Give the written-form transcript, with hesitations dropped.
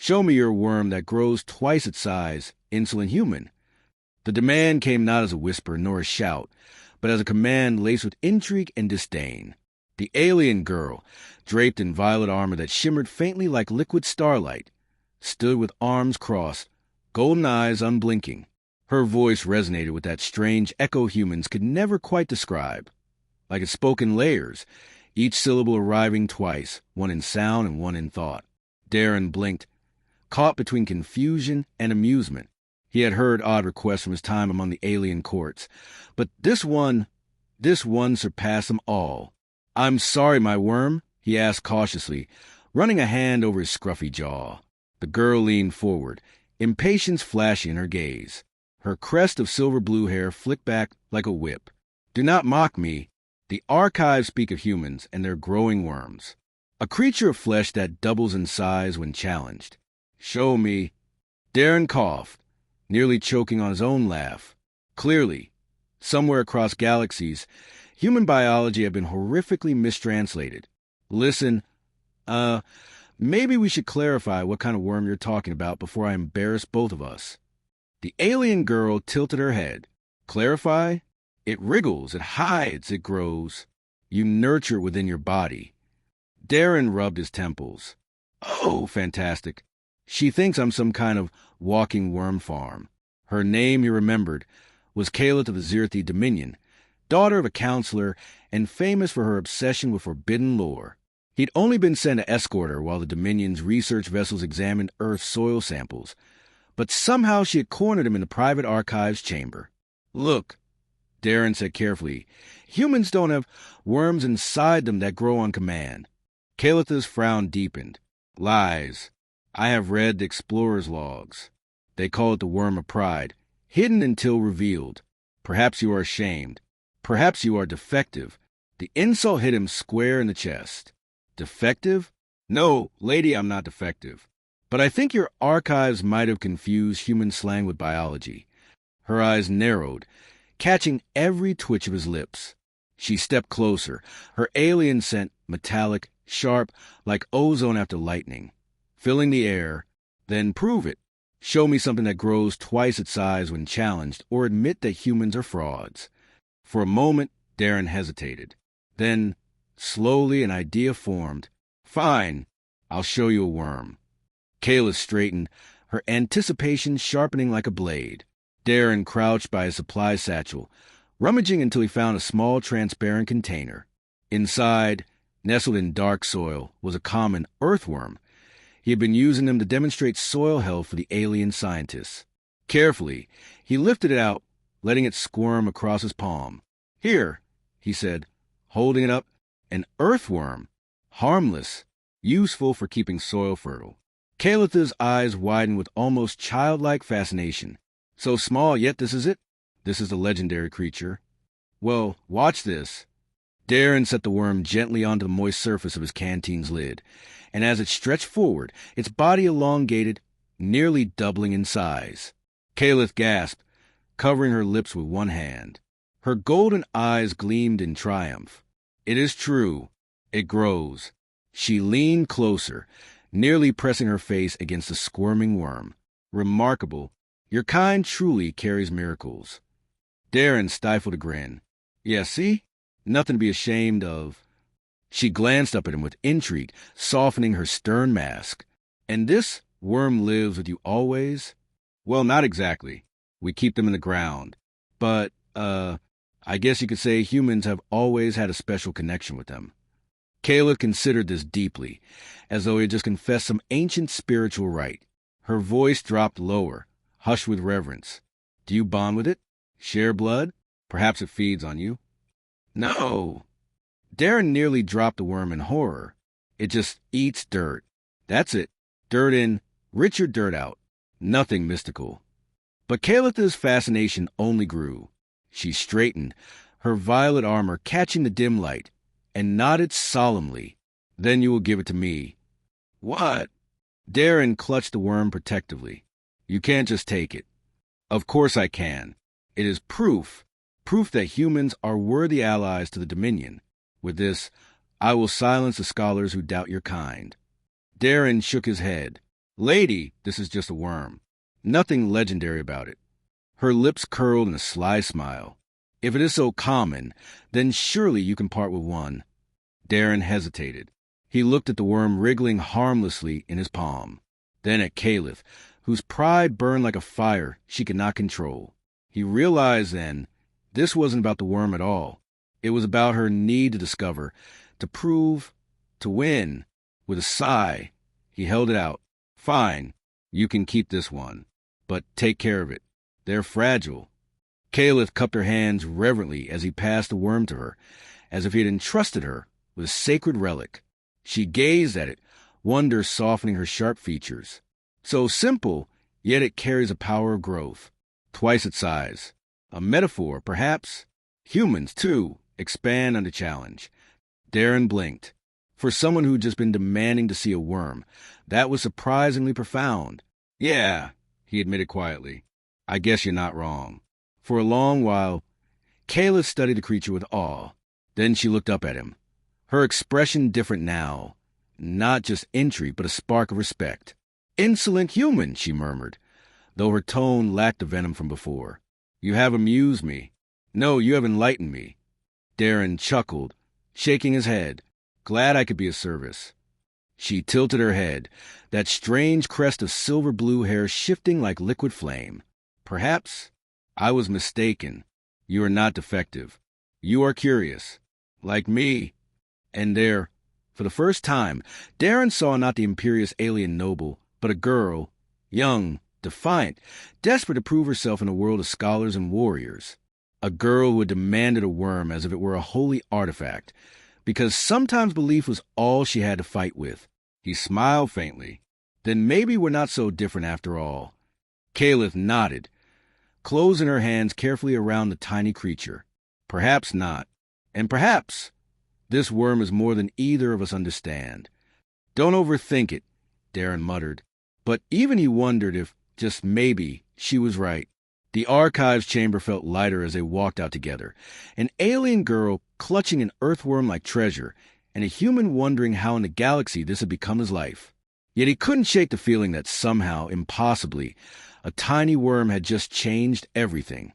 Show me your worm that grows twice its size, insolent human. The demand came not as a whisper nor a shout, but as a command laced with intrigue and disdain. The alien girl, draped in violet armor that shimmered faintly like liquid starlight, stood with arms crossed, golden eyes unblinking. Her voice resonated with that strange echo humans could never quite describe, like it spoke in layers, each syllable arriving twice, one in sound and one in thought. Darren blinked, caught between confusion and amusement. He had heard odd requests from his time among the alien courts, but this one surpassed them all. "I'm sorry, my worm," he asked cautiously, running a hand over his scruffy jaw. The girl leaned forward, impatience flashing in her gaze. Her crest of silver blue hair flicked back like a whip. "Do not mock me. The archives speak of humans and their growing worms. A creature of flesh that doubles in size when challenged. Show me." Darren coughed, nearly choking on his own laugh. Clearly, somewhere across galaxies, human biology had been horrifically mistranslated. "Listen, maybe we should clarify what kind of worm you're talking about before I embarrass both of us." The alien girl tilted her head. "Clarify? It wriggles, it hides, it grows. You nurture it within your body." Darren rubbed his temples. "Oh, fantastic. She thinks I'm some kind of walking worm farm." Her name, he remembered, was Kayla of the Zirthi Dominion, daughter of a counselor and famous for her obsession with forbidden lore. He'd only been sent to escort her while the Dominion's research vessels examined Earth soil samples, but somehow she had cornered him in the private archives chamber. "Look," Darren said carefully, "humans don't have worms inside them that grow on command." Kalitha's frown deepened. "Lies. I have read the explorer's logs. They call it the worm of pride, hidden until revealed. Perhaps you are ashamed. Perhaps you are defective." The insult hit him square in the chest. "Defective? No, lady, I'm not defective. But I think your archives might have confused human slang with biology." Her eyes narrowed, catching every twitch of his lips. She stepped closer, her alien scent metallic, sharp, like ozone after lightning, filling the air. "Then prove it. Show me something that grows twice its size when challenged, or admit that humans are frauds." For a moment, Darren hesitated. Then, slowly, an idea formed. "Fine, I'll show you a worm." Kayla straightened, her anticipation sharpening like a blade. Darren crouched by his supply satchel, rummaging until he found a small transparent container. Inside, nestled in dark soil, was a common earthworm. He had been using them to demonstrate soil health for the alien scientists. Carefully, he lifted it out, letting it squirm across his palm. "Here," he said, holding it up, "an earthworm. Harmless, useful for keeping soil fertile." Kalitha's eyes widened with almost childlike fascination. "So small, yet this is it? This is the legendary creature. Well, watch this." Darren set the worm gently onto the moist surface of his canteen's lid, and as it stretched forward, its body elongated, nearly doubling in size. Kalith gasped, covering her lips with one hand. Her golden eyes gleamed in triumph. "It is true. It grows." She leaned closer, nearly pressing her face against the squirming worm. "Remarkable. Your kind truly carries miracles." Darren stifled a grin. "Yeah, see? Nothing to be ashamed of." She glanced up at him with intrigue, softening her stern mask. "And this worm lives with you always?" "Well, not exactly. We keep them in the ground. But, I guess you could say humans have always had a special connection with them." Kayla considered this deeply, as though he had just confessed some ancient spiritual rite. Her voice dropped lower, hushed with reverence. "Do you bond with it? Share blood? Perhaps it feeds on you?" "No." Darren nearly dropped the worm in horror. "It just eats dirt. That's it. Dirt in, richer dirt out. Nothing mystical." But Kalitha's fascination only grew. She straightened, her violet armor catching the dim light, and nodded solemnly. "Then you will give it to me." "What?" Darren clutched the worm protectively. "You can't just take it." "Of course I can. It is proof that humans are worthy allies to the Dominion. With this, I will silence the scholars who doubt your kind." Darren shook his head. Lady, this is just a worm. Nothing legendary about it. Her lips curled in a sly smile. If it is so common, then surely you can part with one. Darren hesitated. He looked at the worm wriggling harmlessly in his palm, then at Caliph, whose pride burned like a fire she could not control. He realized then this wasn't about the worm at all. It was about her need to discover, to prove, to win. With a sigh, he held it out. Fine, you can keep this one, but take care of it. They're fragile. Caliph cupped her hands reverently as he passed the worm to her, as if he had entrusted her with a sacred relic. She gazed at it, wonder softening her sharp features. So simple, yet it carries a power of growth. Twice its size. A metaphor, perhaps? Humans, too, expand under challenge. Darren blinked. For someone who'd just been demanding to see a worm, that was surprisingly profound. Yeah, he admitted quietly. I guess you're not wrong. For a long while, Kayla studied the creature with awe. Then she looked up at him. Her expression different now. Not just intrigue, but a spark of respect. Insolent human, she murmured, though her tone lacked the venom from before. You have amused me. No, you have enlightened me. Darren chuckled, shaking his head. Glad I could be of service. She tilted her head, that strange crest of silver blue hair shifting like liquid flame. Perhaps I was mistaken. You are not defective. You are curious. Like me. And there, for the first time, Darren saw not the imperious alien noble, but a girl, young, defiant, desperate to prove herself in a world of scholars and warriors. A girl who had demanded a worm as if it were a holy artifact, because sometimes belief was all she had to fight with. He smiled faintly. Then maybe we're not so different after all. Caliph nodded, closing her hands carefully around the tiny creature. Perhaps not. And perhaps this worm is more than either of us understand. Don't overthink it, Darren muttered. But even he wondered if, just maybe, she was right. The archives chamber felt lighter as they walked out together. An alien girl clutching an earthworm like treasure, and a human wondering how in the galaxy this had become his life. Yet he couldn't shake the feeling that somehow, impossibly, a tiny worm had just changed everything.